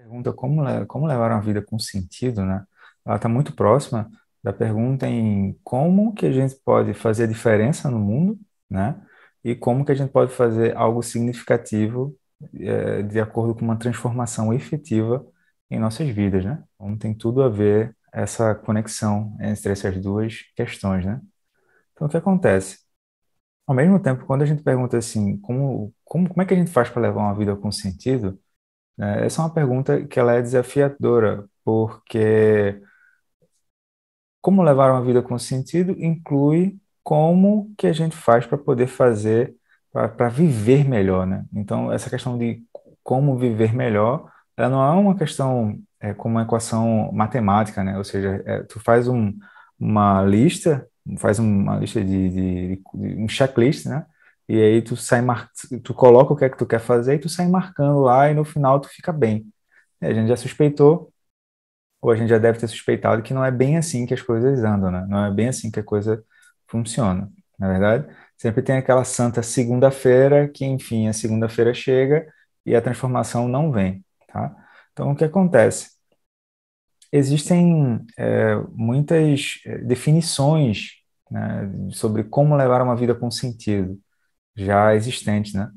Pergunta como levar uma vida com sentido, né? Ela está muito próxima da pergunta em como que a gente pode fazer a diferença no mundo, né? E como que a gente pode fazer algo significativo, de acordo com uma transformação efetiva em nossas vidas, né? Então tem tudo a ver essa conexão entre essas duas questões, né? Então o que acontece? Ao mesmo tempo, quando a gente pergunta assim, como é que a gente faz para levar uma vida com sentido? Essa é uma pergunta que ela é desafiadora, porque como levar uma vida com sentido inclui como que a gente faz para poder fazer, para viver melhor, né? Então, essa questão de como viver melhor, ela não é uma questão como uma equação matemática, né? Ou seja, tu faz uma lista, faz uma lista de um checklist, né? E aí tu coloca o que é que tu quer fazer e tu sai marcando lá e no final tu fica bem. A gente já suspeitou, ou a gente já deve ter suspeitado que não é bem assim que as coisas andam, né? Não é bem assim que a coisa funciona, na verdade. Sempre tem aquela santa segunda-feira que, enfim, a segunda-feira chega e a transformação não vem, tá? Então, o que acontece? Existem muitas definições, né, sobre como levar uma vida com sentido, já existentes, né?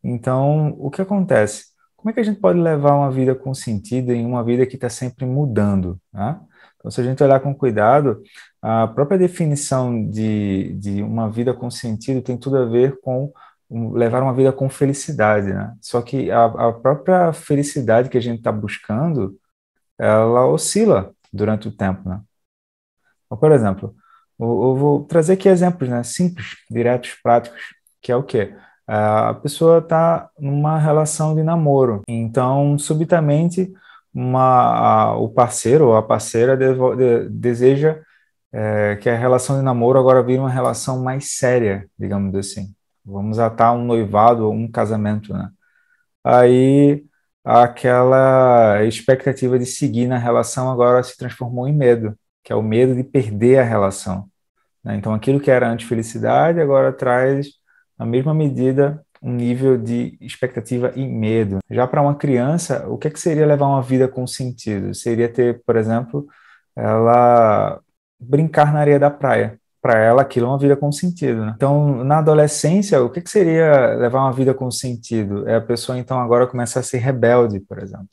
Então, o que acontece? Como é que a gente pode levar uma vida com sentido em uma vida que está sempre mudando, né? Então, se a gente olhar com cuidado, a própria definição de uma vida com sentido tem tudo a ver com levar uma vida com felicidade, né? Só que a própria felicidade que a gente está buscando, ela oscila durante o tempo, né? Então, por exemplo, eu vou trazer aqui exemplos, né, simples, diretos, práticos, que é o quê? A pessoa está numa relação de namoro, então, subitamente, o parceiro ou a parceira deseja que a relação de namoro agora vire uma relação mais séria, digamos assim. Vamos atar um noivado ou um casamento, né? Aí, aquela expectativa de seguir na relação agora se transformou em medo, que é o medo de perder a relação, né? Então, aquilo que era antes felicidade, agora traz, na mesma medida, um nível de expectativa e medo. Já para uma criança, o que seria levar uma vida com sentido? Seria ter, por exemplo, ela brincar na areia da praia. Para ela, aquilo é uma vida com sentido, né? Então, na adolescência, o que seria levar uma vida com sentido? É a pessoa, então, agora começar a ser rebelde, por exemplo.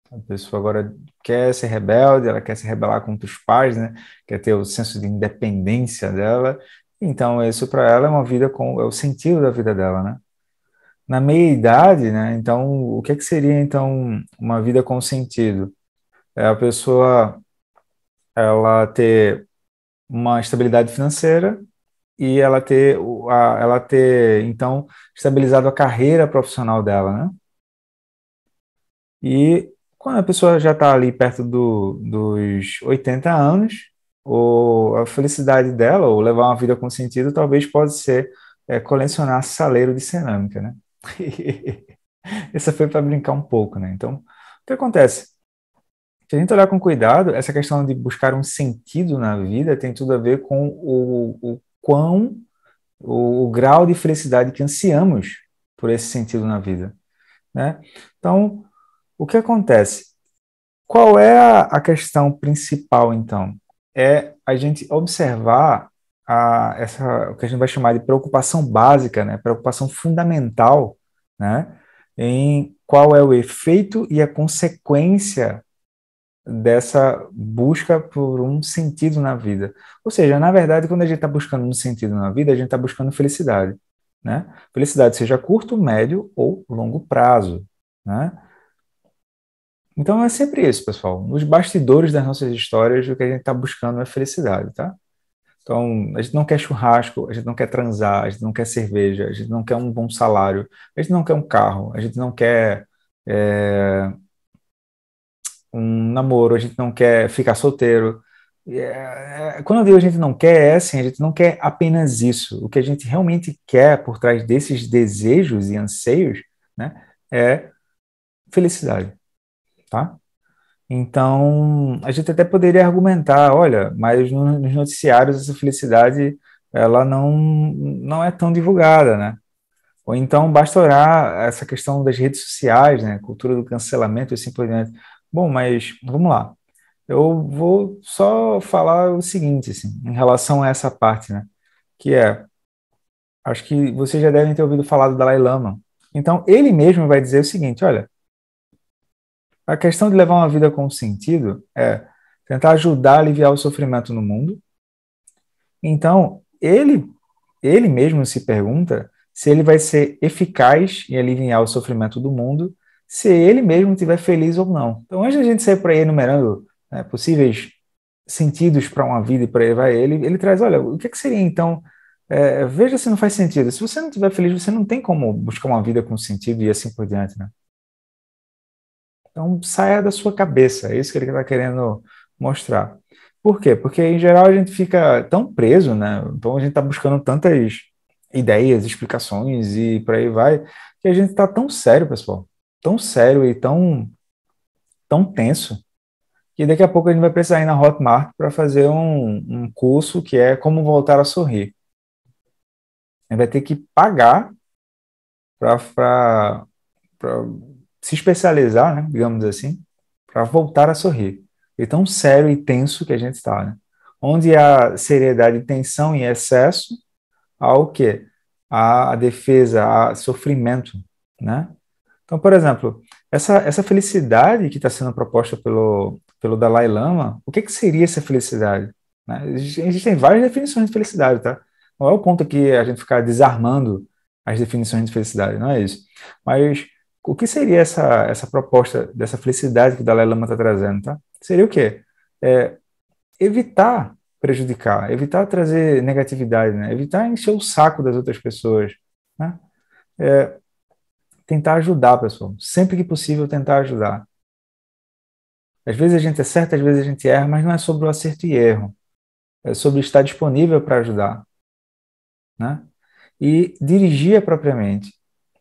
A pessoa agora quer ser rebelde, ela quer se rebelar contra os pais, né? Quer ter o senso de independência dela. Então, isso para ela é uma vida é o sentido da vida dela, né? Na meia-idade, né? Então, o que seria então uma vida com sentido? É a pessoa ela ter uma estabilidade financeira e ela ter então estabilizado a carreira profissional dela, né? E quando a pessoa já está ali perto dos 80 anos, a felicidade dela, ou levar uma vida com sentido, talvez pode ser colecionar saleiro de cerâmica, né? Essa foi para brincar um pouco, né? Então, o que acontece? Se a gente olhar com cuidado, essa questão de buscar um sentido na vida tem tudo a ver com o grau de felicidade que ansiamos por esse sentido na vida, né? Então, o que acontece? Qual é a questão principal, então? É a gente observar o que a gente vai chamar de preocupação básica, né? Preocupação fundamental, né? Em qual é o efeito e a consequência dessa busca por um sentido na vida. Ou seja, na verdade, quando a gente está buscando um sentido na vida, a gente está buscando felicidade, né? Felicidade seja a curto, médio ou longo prazo, né? Então é sempre isso, pessoal. Nos bastidores das nossas histórias, o que a gente está buscando é felicidade, tá? Então, a gente não quer churrasco, a gente não quer transar, a gente não quer cerveja, a gente não quer um bom salário, a gente não quer um carro, a gente não quer um namoro, a gente não quer ficar solteiro. Quando eu digo a gente não quer, é assim, a gente não quer apenas isso. O que a gente realmente quer por trás desses desejos e anseios, né, é felicidade, tá? Então, a gente até poderia argumentar, olha, mas nos noticiários essa felicidade ela não é tão divulgada, né? Ou então basta orar essa questão das redes sociais, né? Cultura do cancelamento e assim por diante. Bom, mas vamos lá. Eu vou só falar o seguinte, assim, em relação a essa parte, né? Que é, acho que vocês já devem ter ouvido falar do Dalai Lama. Então, ele mesmo vai dizer o seguinte, olha, a questão de levar uma vida com sentido é tentar ajudar a aliviar o sofrimento no mundo. Então, ele mesmo se pergunta se ele vai ser eficaz em aliviar o sofrimento do mundo, se ele mesmo estiver feliz ou não. Então, antes da gente sair por aí enumerando, né, possíveis sentidos para uma vida e por aí vai, ele traz, olha, o que seria então, veja se não faz sentido. Se você não estiver feliz, você não tem como buscar uma vida com sentido e assim por diante, né? Então, saia da sua cabeça, é isso que ele está querendo mostrar. Por quê? Porque, em geral, a gente fica tão preso, né? Então, a gente está buscando tantas ideias, explicações e por aí vai, que a gente está tão sério, pessoal. Tão sério e tão tenso, que daqui a pouco a gente vai precisar ir na Hotmart para fazer um curso que é Como Voltar a Sorrir. A gente vai ter que pagar para se especializar, né, digamos assim, para voltar a sorrir. E tão sério e tenso que a gente está, né? Onde há seriedade, tensão e excesso, há o quê? Há a defesa, há sofrimento, né? Então, por exemplo, essa felicidade que está sendo proposta pelo Dalai Lama, o que seria essa felicidade? Né? Existem várias definições de felicidade, tá? Não é o ponto aqui a gente ficar desarmando as definições de felicidade, não é isso. Mas o que seria essa proposta dessa felicidade que o Dalai Lama está trazendo, tá? Seria o quê? É, evitar prejudicar, evitar trazer negatividade, né? Evitar encher o saco das outras pessoas, né? É, tentar ajudar, pessoal. Sempre que possível, tentar ajudar. Às vezes a gente acerta, às vezes a gente erra, mas não é sobre o acerto e erro. É sobre estar disponível para ajudar, né? E dirigir propriamente.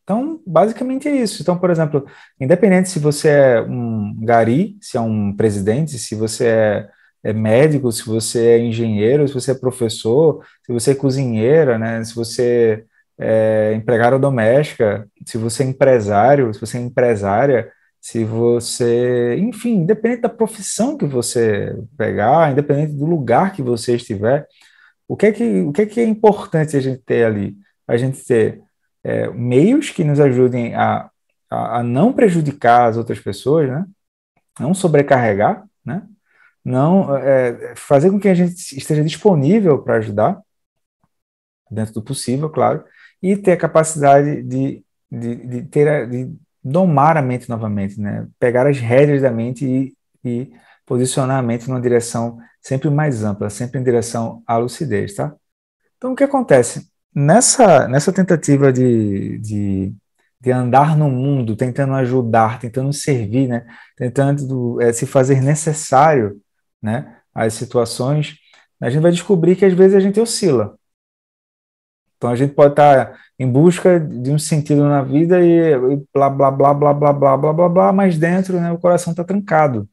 Então, basicamente é isso. Então, por exemplo, independente se você é um gari, se é um presidente, se você é médico, se você é engenheiro, se você é professor, se você é cozinheira, né? Se você é empregada doméstica, se você é empresário, se você é empresária, se você, enfim, independente da profissão que você pegar, independente do lugar que você estiver, o que é importante a gente ter ali? A gente ter meios que nos ajudem a não prejudicar as outras pessoas, né? Não sobrecarregar, né? Não fazer com que a gente esteja disponível para ajudar, dentro do possível, claro, e ter a capacidade de domar a mente novamente, né? Pegar as rédeas da mente e posicionar a mente numa direção sempre mais ampla, sempre em direção à lucidez, tá? Então, o que acontece? Nessa tentativa de andar no mundo, tentando ajudar, tentando servir, né? Tentando se fazer necessário, né? Às situações, a gente vai descobrir que às vezes a gente oscila. Então, a gente pode estar em busca de um sentido na vida e blá, blá, blá, blá, blá, blá, blá, blá, blá, mas dentro, né, o coração está trancado.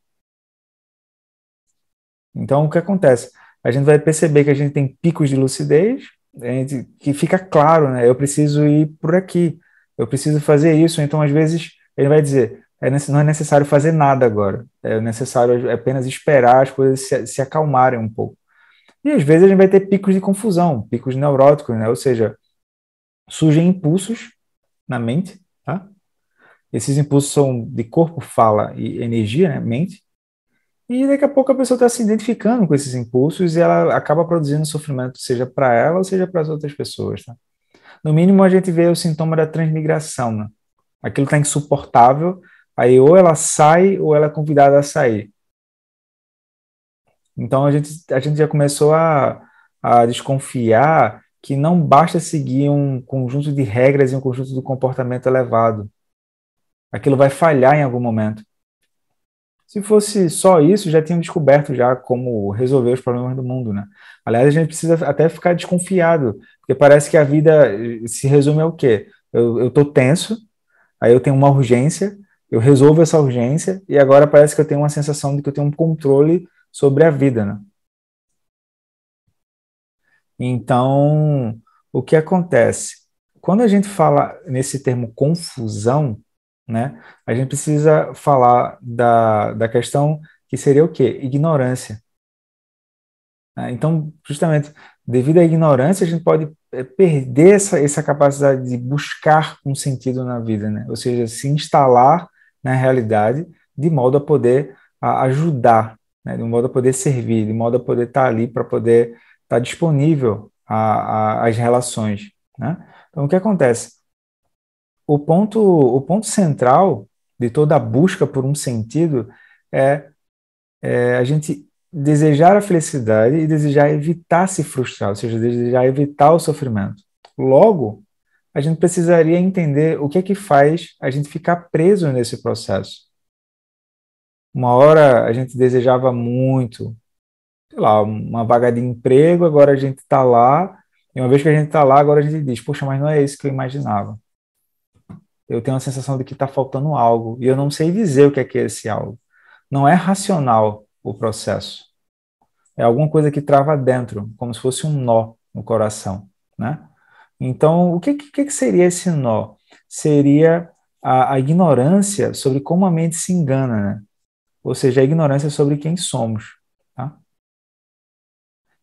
Então, o que acontece? A gente vai perceber que a gente tem picos de lucidez, que fica claro, né? Eu preciso ir por aqui, eu preciso fazer isso. Então, às vezes, ele vai dizer: não é necessário fazer nada agora, é necessário apenas esperar as coisas se acalmarem um pouco. E às vezes a gente vai ter picos de confusão, picos neuróticos, né? Ou seja, surgem impulsos na mente, tá? Esses impulsos são de corpo, fala e energia, né? Mente. E daqui a pouco a pessoa está se identificando com esses impulsos e ela acaba produzindo sofrimento, seja para ela ou seja para as outras pessoas, tá? No mínimo, a gente vê o sintoma da transmigração, né? Aquilo está insuportável, aí ou ela sai ou ela é convidada a sair. Então, a gente já começou a desconfiar que não basta seguir um conjunto de regras e um conjunto de comportamento elevado. Aquilo vai falhar em algum momento. Se fosse só isso, já tinham descoberto já como resolver os problemas do mundo, né? Aliás, a gente precisa até ficar desconfiado, porque parece que a vida se resume ao quê? Eu tô tenso, aí eu tenho uma urgência, eu resolvo essa urgência, e agora parece que eu tenho uma sensação de que eu tenho um controle sobre a vida, né? Então, o que acontece? quando a gente fala nesse termo confusão, né, a gente precisa falar da questão que seria o quê? Ignorância. Né? Então, justamente, devido à ignorância, a gente pode perder essa capacidade de buscar um sentido na vida, né? Ou seja, se instalar na realidade de modo a poder ajudar, né? De modo a poder servir, de modo a poder estar ali para poder estar disponível às relações, né? Então, o que acontece? O ponto central de toda a busca por um sentido é a gente desejar a felicidade e desejar evitar se frustrar, ou seja, desejar evitar o sofrimento. Logo, a gente precisaria entender o que é que faz a gente ficar preso nesse processo. Uma hora a gente desejava muito, sei lá, uma vaga de emprego, agora a gente está lá, e uma vez que a gente está lá, agora a gente diz, poxa, mas não é isso que eu imaginava. Eu tenho a sensação de que está faltando algo, e eu não sei dizer o que é esse algo. Não é racional o processo. É alguma coisa que trava dentro, como se fosse um nó no coração, né? Então, o que seria esse nó? Seria a ignorância sobre como a mente se engana, né? Ou seja, a ignorância sobre quem somos, tá?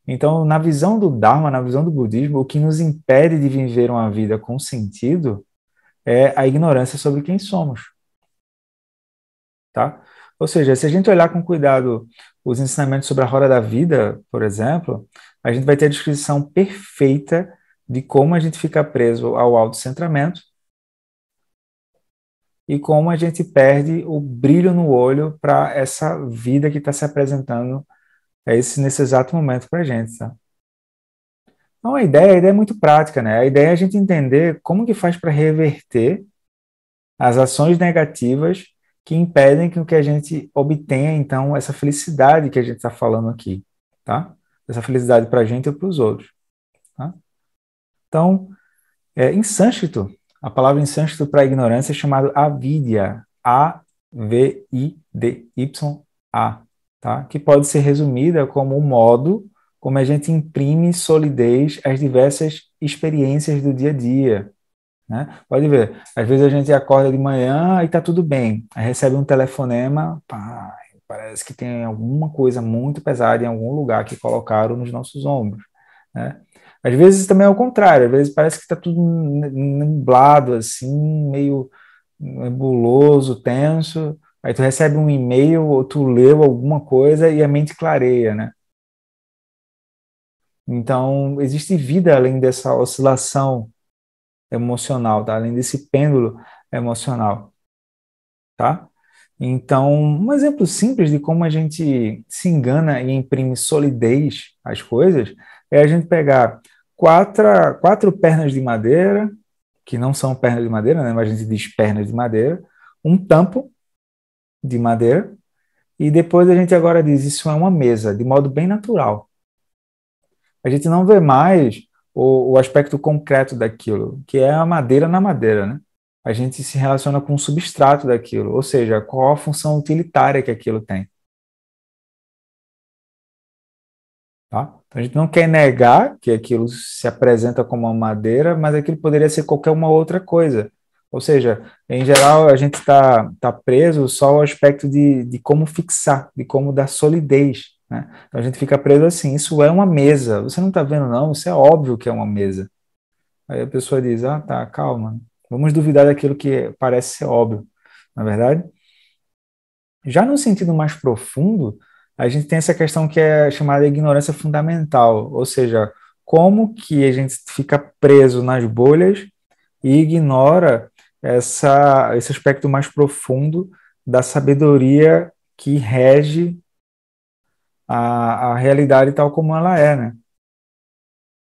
Então, na visão do Dharma, na visão do budismo, o que nos impede de viver uma vida com sentido é a ignorância sobre quem somos, tá? Ou seja, se a gente olhar com cuidado os ensinamentos sobre a roda da vida, por exemplo, a gente vai ter a descrição perfeita de como a gente fica preso ao autocentramento e como a gente perde o brilho no olho para essa vida que está se apresentando nesse exato momento para a gente, tá? Então a ideia é muito prática, né? A ideia é a gente entender como que faz para reverter as ações negativas que impedem que a gente obtenha, então, essa felicidade que a gente está falando aqui, tá? Essa felicidade para a gente e para os outros, tá? Então, em sânscrito, a palavra em sânscrito para ignorância é chamada avidya, A-V-I-D-Y-A, tá? Que pode ser resumida como o modo como a gente imprime solidez às diversas experiências do dia a dia, né? Pode ver, às vezes a gente acorda de manhã e está tudo bem, aí recebe um telefonema, pá, parece que tem alguma coisa muito pesada em algum lugar que colocaram nos nossos ombros, né? Às vezes também é o contrário, às vezes parece que está tudo nublado, assim, meio nebuloso, tenso, aí tu recebe um e-mail ou tu leu alguma coisa e a mente clareia, né? Então, existe vida além dessa oscilação emocional, tá? Além desse pêndulo emocional, tá? Então, um exemplo simples de como a gente se engana e imprime solidez às coisas é a gente pegar quatro pernas de madeira, que não são pernas de madeira, né? Mas a gente diz pernas de madeira, um tampo de madeira, e depois a gente agora diz isso é uma mesa, de modo bem natural. A gente não vê mais o aspecto concreto daquilo, que é a madeira na madeira, né? A gente se relaciona com o substrato daquilo, ou seja, qual a função utilitária que aquilo tem, tá? Então, a gente não quer negar que aquilo se apresenta como uma madeira, mas aquilo poderia ser qualquer uma outra coisa. Ou seja, em geral, a gente está preso só ao aspecto de como fixar, de como dar solidez, né? Então a gente fica preso assim, isso é uma mesa, você não está vendo não, isso é óbvio que é uma mesa. Aí a pessoa diz, ah, tá, calma, vamos duvidar daquilo que parece ser óbvio, na verdade. Já no sentido mais profundo, a gente tem essa questão que é chamada de ignorância fundamental, ou seja, como que a gente fica preso nas bolhas e ignora esse aspecto mais profundo da sabedoria que rege a realidade tal como ela é, né?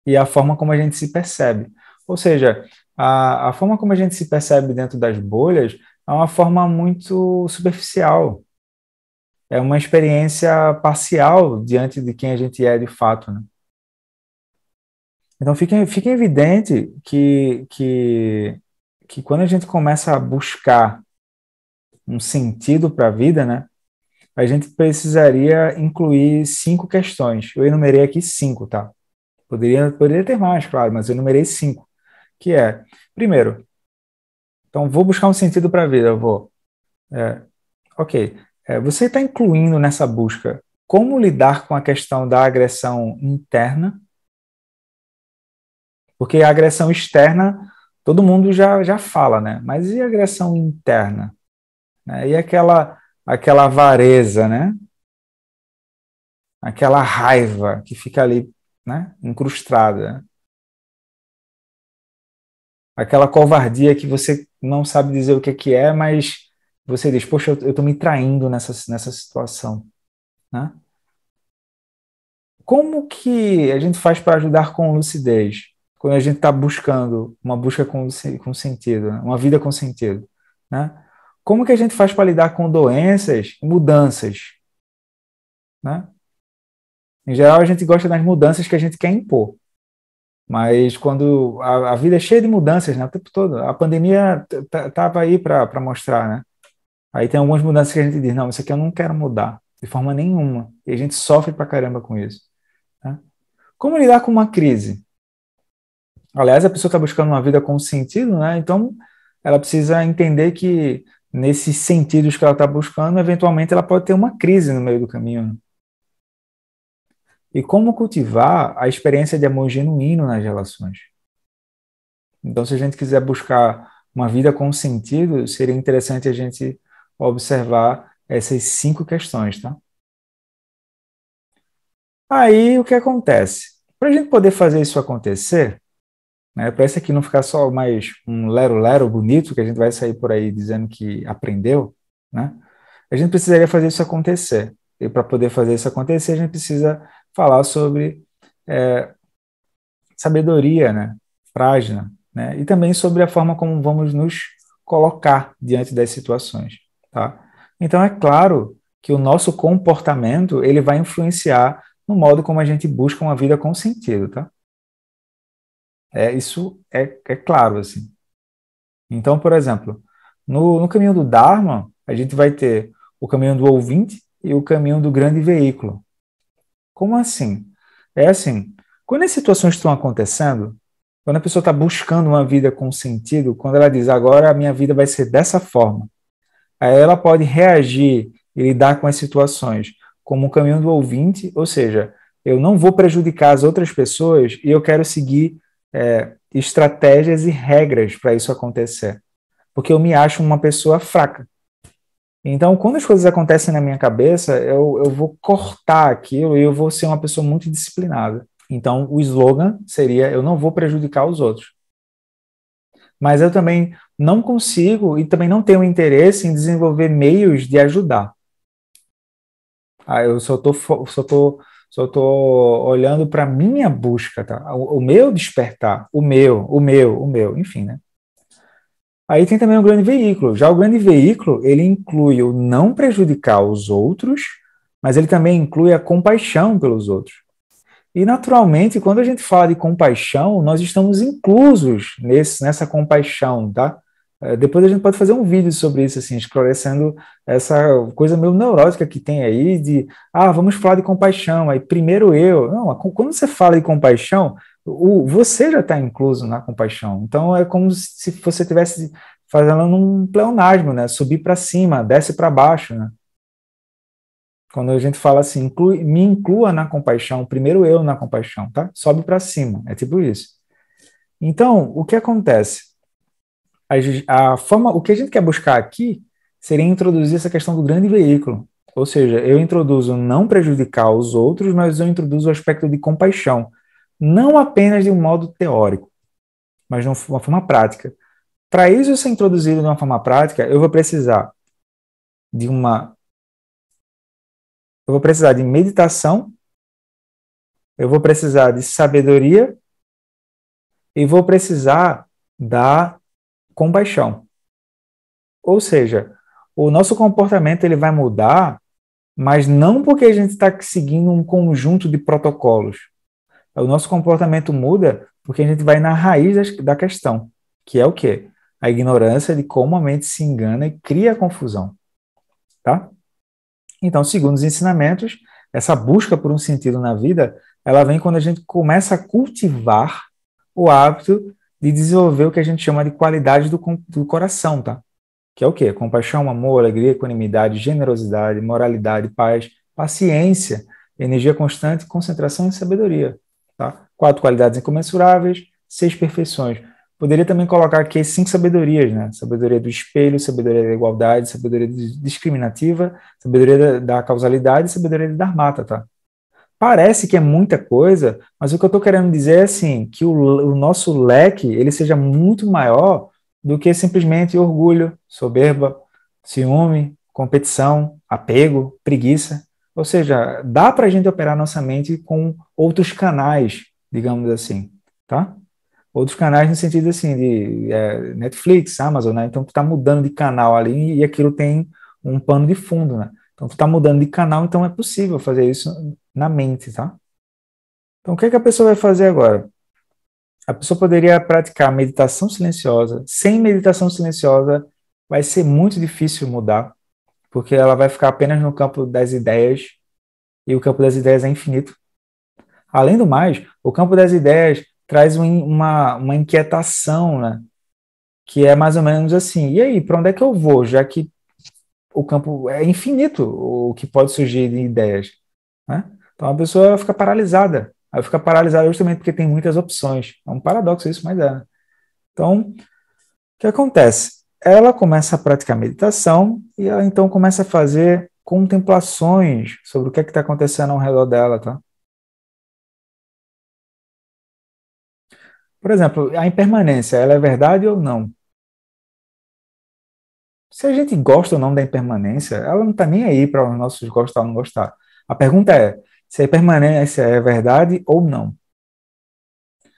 E a forma como a gente se percebe. Ou seja, a forma como a gente se percebe dentro das bolhas é uma forma muito superficial. É uma experiência parcial diante de quem a gente é de fato, né? Então fica evidente que quando a gente começa a buscar um sentido para a vida, né, a gente precisaria incluir 5 questões. Eu enumerei aqui 5, tá? Poderia ter mais, claro, mas eu enumerei 5. que é, primeiro, então vou buscar um sentido para a vida, eu vou, ok, você está incluindo nessa busca como lidar com a questão da agressão interna, porque a agressão externa, todo mundo já fala, né? Mas e a agressão interna? Né? E aquela avareza, né? Aquela raiva que fica ali, né? Incrustada. Aquela covardia que você não sabe dizer o que é, mas você diz, poxa, eu estou me traindo nessa situação, né? Como que a gente faz para ajudar com lucidez? Quando a gente está buscando uma busca com sentido, né? Uma vida com sentido, né? Como que a gente faz para lidar com doenças e mudanças, né? Em geral, a gente gosta das mudanças que a gente quer impor, mas quando a vida é cheia de mudanças, né, o tempo todo, a pandemia estava aí para mostrar, né? Aí tem algumas mudanças que a gente diz, não, isso aqui eu não quero mudar, de forma nenhuma, e a gente sofre pra caramba com isso, né? Como lidar com uma crise? Aliás, a pessoa está buscando uma vida com sentido, né? Então, ela precisa entender que nesses sentidos que ela está buscando, eventualmente ela pode ter uma crise no meio do caminho, né? E como cultivar a experiência de amor genuíno nas relações. Então, se a gente quiser buscar uma vida com sentido, seria interessante a gente observar essas 5 questões, tá? Aí, o que acontece? Para a gente poder fazer isso acontecer, né, para isso aqui não ficar só mais um lero-lero bonito, que a gente vai sair por aí dizendo que aprendeu, né? A gente precisaria fazer isso acontecer. E para poder fazer isso acontecer, a gente precisa falar sobre sabedoria, né? Prágina, né? E também sobre a forma como vamos nos colocar diante das situações, tá? Então é claro que o nosso comportamento ele vai influenciar no modo como a gente busca uma vida com sentido, tá? Isso é claro, assim. Então, por exemplo, no caminho do Dharma, a gente vai ter o caminho do ouvinte e o caminho do grande veículo. Como assim? É assim, quando as situações estão acontecendo, quando a pessoa está buscando uma vida com sentido, quando ela diz, agora a minha vida vai ser dessa forma, aí ela pode reagir e lidar com as situações como um caminho do ouvinte, ou seja, eu não vou prejudicar as outras pessoas e eu quero seguir estratégias e regras para isso acontecer, porque eu me acho uma pessoa fraca. Então, quando as coisas acontecem na minha cabeça, eu vou cortar aquilo e eu vou ser uma pessoa muito disciplinada. Então, o slogan seria: eu não vou prejudicar os outros. Mas eu também não consigo e também não tenho interesse em desenvolver meios de ajudar. Eu só tô olhando para a minha busca, tá? O meu despertar, o meu, enfim, né? Aí tem também o grande veículo. Já o grande veículo, ele inclui o não prejudicar os outros, mas ele também inclui a compaixão pelos outros. E, naturalmente, quando a gente fala de compaixão, nós estamos inclusos nessa compaixão, tá? Depois a gente pode fazer um vídeo sobre isso, assim, esclarecendo essa coisa meio neurótica que tem aí de, vamos falar de compaixão, aí primeiro eu. Não, quando você fala de compaixão, você já está incluso na compaixão. Então é como se você estivesse fazendo um pleonasmo, né? Subir para cima, desce para baixo, né? Quando a gente fala assim, me inclua na compaixão, primeiro eu na compaixão, tá? Sobe para cima, é tipo isso. Então, o que acontece? O que a gente quer buscar aqui seria introduzir essa questão do grande veículo. Ou seja, eu introduzo não prejudicar os outros, mas eu introduzo o aspecto de compaixão. Não apenas de um modo teórico, mas de uma forma prática. Para isso ser introduzido de uma forma prática, de uma eu vou precisar de meditação, eu vou precisar de sabedoria e vou precisar da compaixão. Ou seja, o nosso comportamento ele vai mudar, mas não porque a gente está seguindo um conjunto de protocolos. O nosso comportamento muda porque a gente vai na raiz da questão, que é o quê? A ignorância de como a mente se engana e cria confusão, tá? Então, segundo os ensinamentos, essa busca por um sentido na vida, ela vem quando a gente começa a cultivar o hábito de desenvolver o que a gente chama de qualidade do coração, tá? Que é o quê? Compaixão, amor, alegria, equanimidade, generosidade, moralidade, paz, paciência, energia constante, concentração e sabedoria, tá? 4 qualidades incomensuráveis, 6 perfeições. Poderia também colocar aqui 5 sabedorias, né? Sabedoria do espelho, sabedoria da igualdade, sabedoria discriminativa, sabedoria da causalidade e sabedoria da dharmata, tá? Parece que é muita coisa, mas o que eu estou querendo dizer é assim, que o nosso leque ele seja muito maior do que simplesmente orgulho, soberba, ciúme, competição, apego, preguiça. Ou seja, dá para a gente operar nossa mente com outros canais, digamos assim, tá? Outros canais no sentido assim de Netflix, Amazon, né? Então tu está mudando de canal ali e aquilo tem um pano de fundo, né? Então tu está mudando de canal, então é possível fazer isso na mente, tá? Então o que é que a pessoa vai fazer agora? A pessoa poderia praticar meditação silenciosa. Sem meditação silenciosa vai ser muito difícil mudar, porque ela vai ficar apenas no campo das ideias e o campo das ideias é infinito. Além do mais, o campo das ideias traz uma inquietação, né? Que é mais ou menos assim, e aí, para onde é que eu vou, já que o campo é infinito, o que pode surgir de ideias, né? Então a pessoa fica paralisada, ela fica paralisada justamente porque tem muitas opções, é um paradoxo isso, mas é. Então, o que acontece? Ela começa a praticar meditação e ela então começa a fazer contemplações sobre o que é que está acontecendo ao redor dela, tá? Por exemplo, a impermanência, ela é verdade ou não? Se a gente gosta ou não da impermanência, ela não está nem aí para os nossos gostar ou não gostar. A pergunta é se a impermanência é verdade ou não.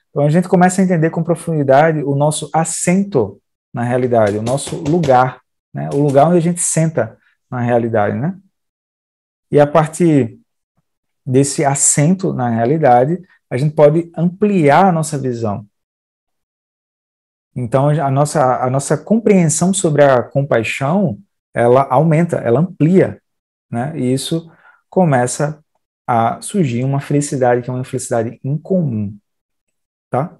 Então a gente começa a entender com profundidade o nosso assento na realidade, o nosso lugar, né? O lugar onde a gente senta na realidade, né? E a partir desse assento na realidade, a gente pode ampliar a nossa visão. Então a nossa compreensão sobre a compaixão, ela aumenta, ela amplia, né? E isso começa a surgir uma felicidade que é uma felicidade incomum, tá?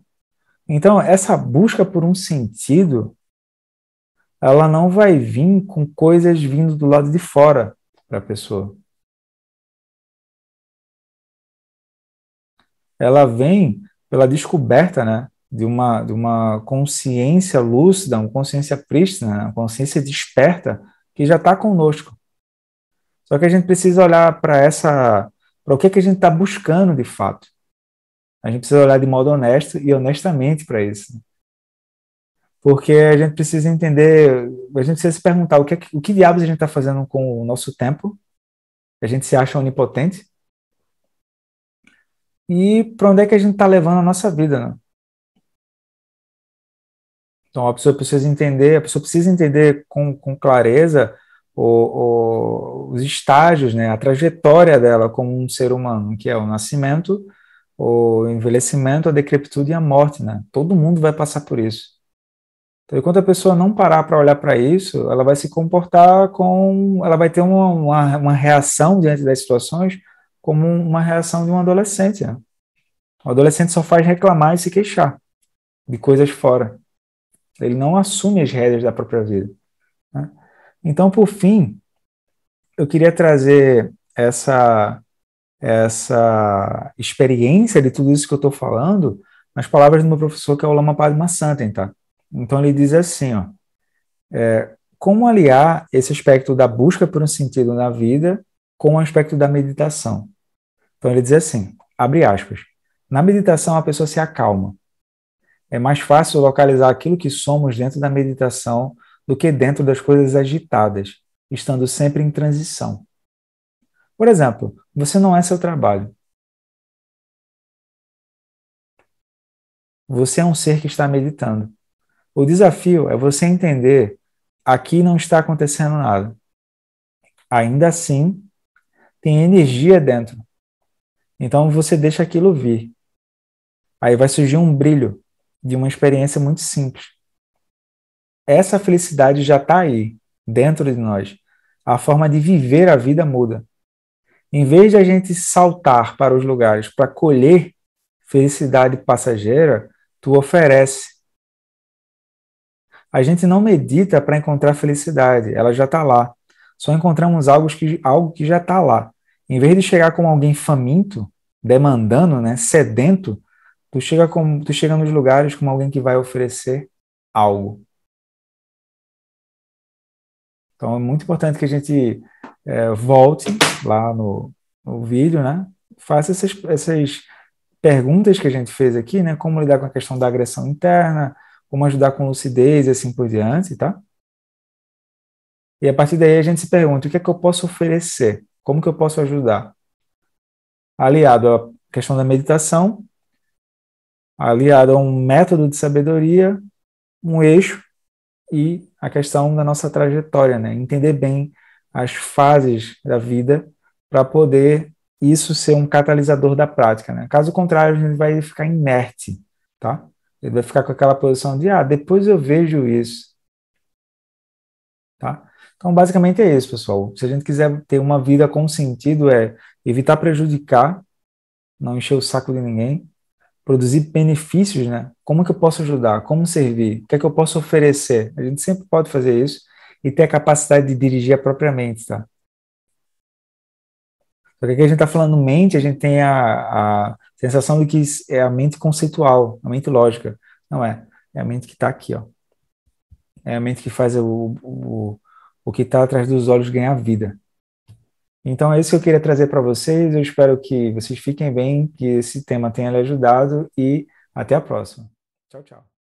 Então, essa busca por um sentido, ela não vai vir com coisas vindo do lado de fora para a pessoa. Ela vem pela descoberta, né, de uma consciência lúcida, uma consciência prístina, uma consciência desperta que já está conosco. Só que a gente precisa olhar para o que a gente está buscando de fato. A gente precisa olhar de modo honesto e honestamente para isso. Porque a gente precisa entender, a gente precisa se perguntar o que diabos a gente está fazendo com o nosso tempo, a gente se acha onipotente, e para onde é que a gente está levando a nossa vida, né? Então a pessoa precisa entender com clareza os estágios, né, a trajetória dela como um ser humano, que é o nascimento, o envelhecimento, a decrepitude e a morte, né? Todo mundo vai passar por isso. Então, enquanto a pessoa não parar para olhar para isso, ela vai se comportar ela vai ter uma reação diante das situações como uma reação de um adolescente, né? O adolescente só faz reclamar e se queixar de coisas fora. Ele não assume as rédeas da própria vida, né? Então, por fim, eu queria trazer essa experiência de tudo isso que eu estou falando nas palavras do meu professor, que é o Lama Padma Santen, tá? Então, ele diz assim, ó, como aliar esse aspecto da busca por um sentido na vida com o aspecto da meditação. Então ele diz assim, abre aspas, na meditação a pessoa se acalma. É mais fácil localizar aquilo que somos dentro da meditação do que dentro das coisas agitadas, estando sempre em transição. Por exemplo, você não é seu trabalho. Você é um ser que está meditando. O desafio é você entender aqui não está acontecendo nada. Ainda assim, tem energia dentro. Então você deixa aquilo vir. Aí vai surgir um brilho de uma experiência muito simples. Essa felicidade já está aí, dentro de nós. A forma de viver a vida muda. Em vez de a gente saltar para os lugares para colher felicidade passageira, tu oferece A gente não medita para encontrar felicidade, ela já está lá. Só encontramos algo que já está lá. Em vez de chegar como alguém faminto, demandando, né, sedento, tu chega nos lugares como alguém que vai oferecer algo. Então é muito importante que a gente volte lá no vídeo, né? Faça essas perguntas que a gente fez aqui, né? Como lidar com a questão da agressão interna, como ajudar com lucidez e assim por diante, tá? E a partir daí a gente se pergunta, o que é que eu posso oferecer? Como que eu posso ajudar? Aliado à questão da meditação, aliado a um método de sabedoria, um eixo e a questão da nossa trajetória, né? Entender bem as fases da vida para poder isso ser um catalisador da prática, né? Caso contrário, a gente vai ficar inerte, tá? Ele vai ficar com aquela posição de, depois eu vejo isso, tá? Então, basicamente é isso, pessoal. Se a gente quiser ter uma vida com sentido, é evitar prejudicar, não encher o saco de ninguém, produzir benefícios, né? Como que eu posso ajudar? Como servir? O que é que eu posso oferecer? A gente sempre pode fazer isso e ter a capacidade de dirigir a própria mente, tá? Só que aqui a gente está falando mente, a gente tem a sensação de que é a mente conceitual, a mente lógica. Não é. É a mente que está aqui, ó. É a mente que faz o que está atrás dos olhos ganhar vida. Então é isso que eu queria trazer para vocês. Eu espero que vocês fiquem bem, que esse tema tenha lhe ajudado e até a próxima. Tchau, tchau.